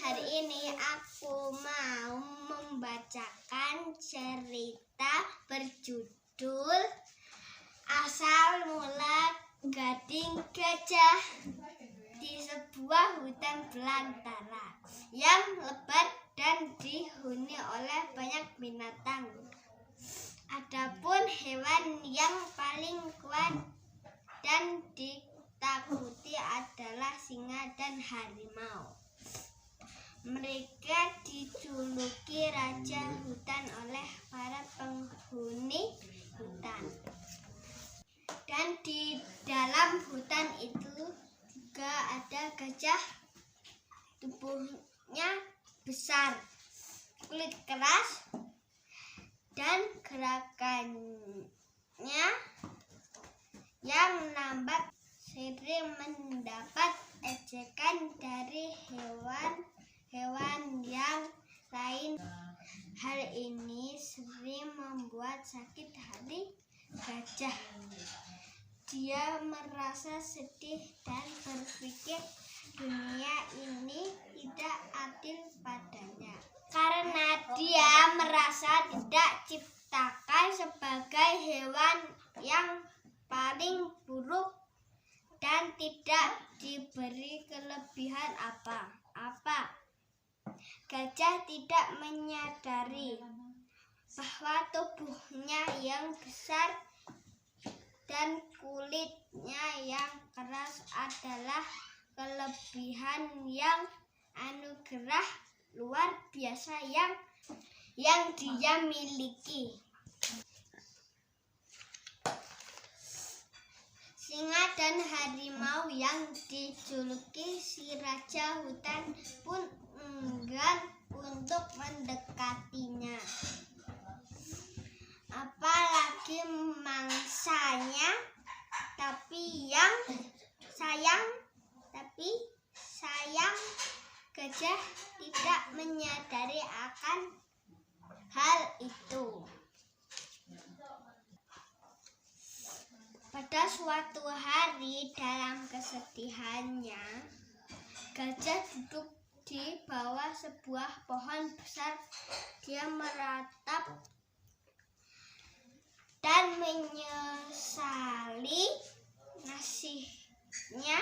Hari ini aku mau membacakan cerita berjudul Asal Mula Gading Gajah di sebuah hutan belantara yang lebat dan dihuni oleh banyak binatang. Adapun hewan yang paling kuat dan ditakuti adalah singa dan harimau. Mereka dijuluki raja hutan oleh para penghuni hutan. Dan di dalam hutan itu juga ada gajah. Tubuhnya besar, kulit keras, dan gerakannya yang lambat sering mendapat ejekan dari hewan yang lain. Hal ini sering membuat sakit hati gajah. Dia merasa sedih dan berpikir dunia ini tidak adil padanya, karena dia merasa tidak diciptakan sebagai hewan yang paling buruk dan tidak diberi kelebihan apa-apa. Gajah tidak menyadari bahwa tubuhnya yang besar dan kulitnya yang keras adalah kelebihan yang anugerah luar biasa yang dia miliki. Singa dan harimau yang dijuluki si raja hutan pun enggan untuk mendekatinya, apalagi mangsanya. Tapi sayang gajah tidak menyadari akan hal itu. Pada suatu hari dalam kesedihannya, gajah duduk di bawah sebuah pohon besar. Dia meratap dan menyesali nasibnya.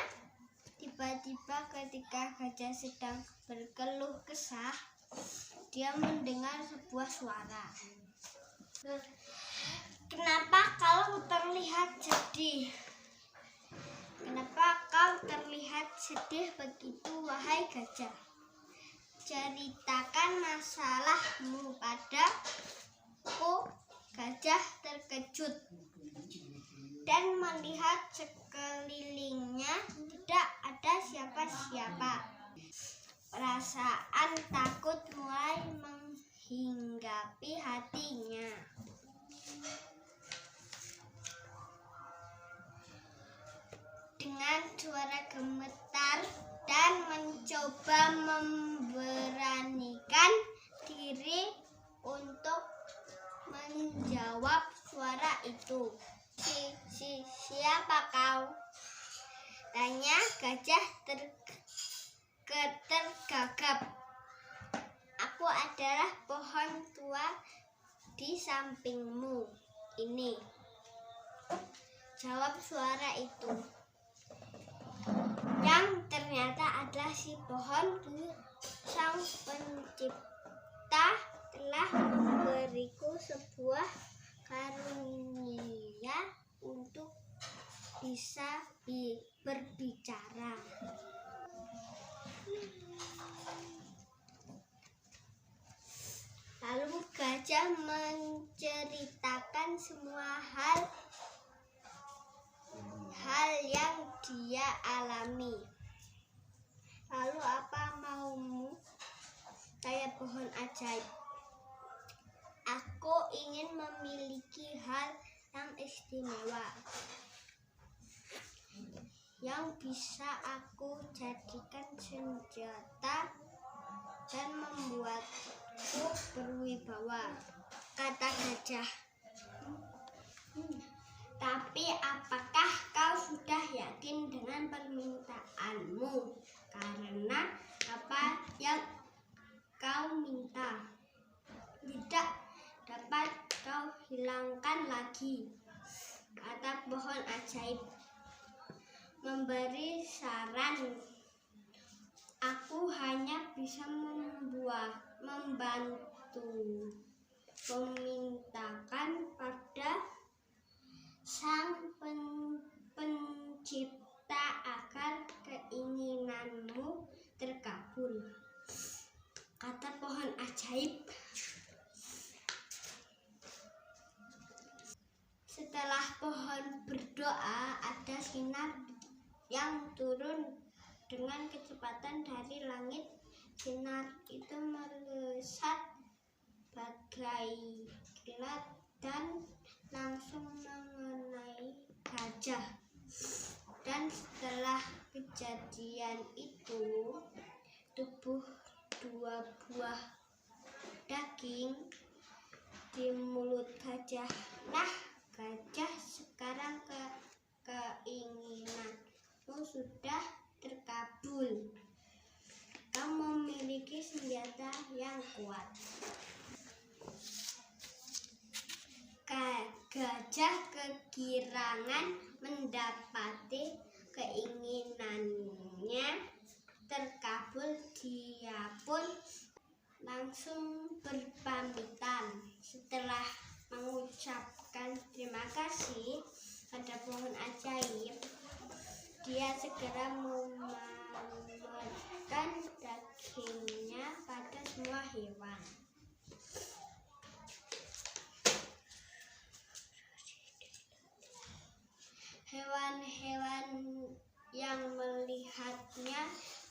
Tiba-tiba ketika gajah sedang berkeluh kesah, dia mendengar sebuah suara. "Kenapa kau terlihat sedih? Kenapa kau terlihat sedih begitu, wahai gajah? Ceritakan masalahmu padaku." Gajah terkejut dan melihat sekelilingnya tidak ada siapa-siapa. Perasaan takut mulai menghinggapi hatinya. Dengan suara gemetar dan mencoba memberanikan diri untuk menjawab suara itu. Siapa kau?" tanya gajah tergagap. "Aku adalah pohon tua di sampingmu ini," jawab suara itu. Yang ternyata adalah si pohon. "Sang pencipta telah memberiku sebuah karunia untuk bisa berbicara. Lalu gajah menceritakan semua hal yang dia alami. "Lalu apa maumu, saya pohon ajaib?" "Aku ingin memiliki hal yang istimewa yang bisa aku jadikan senjata dan membuatku berwibawa," kata gajah. "Tapi apakah kau sudah yakin dengan permintaanmu? Karena apa yang lagi. Kata pohon ajaib memberi saran. Aku hanya bisa membantu, memintakan pada Sang Pencipta agar keinginanmu terkabul. Kata pohon ajaib. Setelah pohon berdoa, ada sinar yang turun dengan kecepatan dari langit. Sinar itu melesat bagai kilat dan langsung mengenai gajah. Dan setelah kejadian itu, tubuh dua buah daging di mulut gajah. Nah, gajah, sekarang keinginanmu sudah terkabul. Kamu memiliki senjata yang kuat. Gajah kegirangan mendapati keinginannya terkabul. Dia pun langsung berpamitan. Setelah mengucapkan terima kasih pada pohon ajaib, dia segera memamerkan dagingnya pada semua hewan. Hewan-hewan yang melihatnya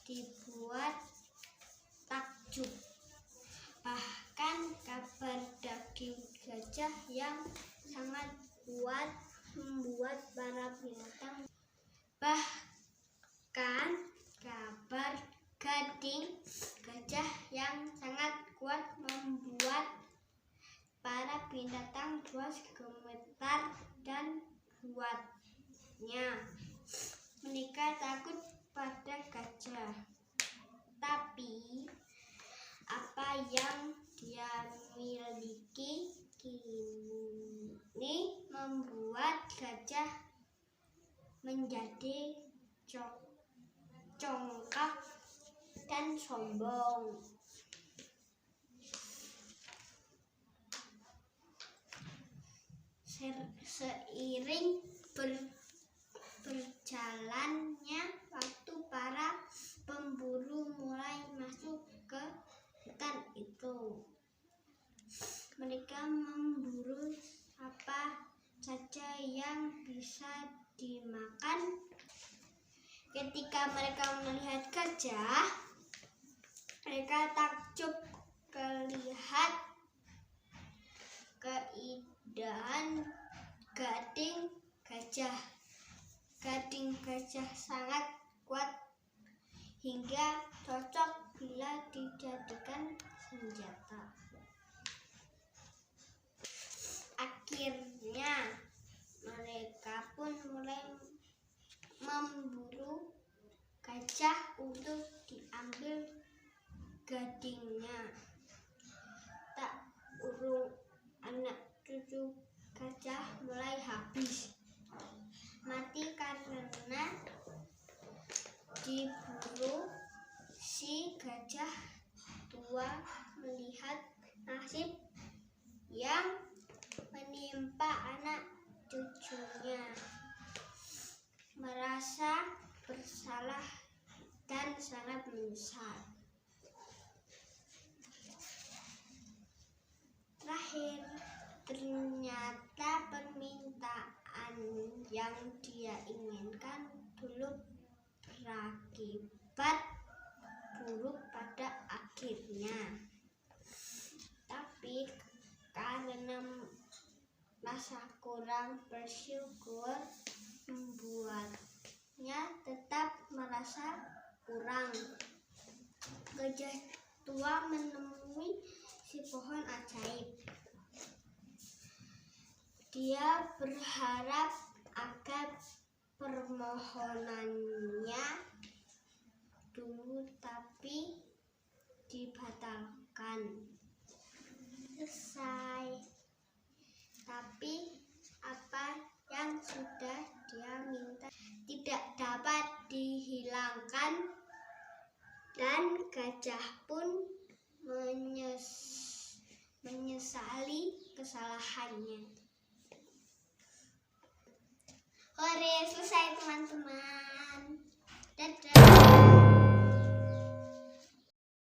dibuat takjub. Bahkan kabar daging gajah yang sangat kuat membuat para binatang. Bahkan kabar gading gajah yang sangat kuat membuat para binatang buas gemetar dan buatnya. Mereka takut pada gajah. Tapi apa yang dia miliki kini membuat gajah menjadi congkak dan sombong. Seiring berjalannya waktu, para pemburu mulai masuk ke hutan itu. Mereka memburu apa saja yang bisa dimakan. Ketika mereka melihat gajah, mereka takjub melihat keindahan gading gajah. Gading gajah sangat kuat hingga cocok bila dijadikan senjata. Akhirnya mereka pun mulai memburu gajah untuk diambil gadingnya. Tak urung anak cucu gajah mulai habis mati karena diburu. Si gajah tua melihat nasib yang menimpa anak cucunya, merasa bersalah dan sangat menyesal. Terakhir, ternyata permintaan yang dia inginkan dulu berakibat buruk pada akhirnya. Tapi karena rasa kurang bersyukur membuatnya tetap merasa kurang. Gajah tua menemui si pohon ajaib. Dia berharap agar permohonannya dulu tapi dibatalkan. Selesai. Tapi Dan gajah pun menyesali kesalahannya. Hore, selesai teman-teman.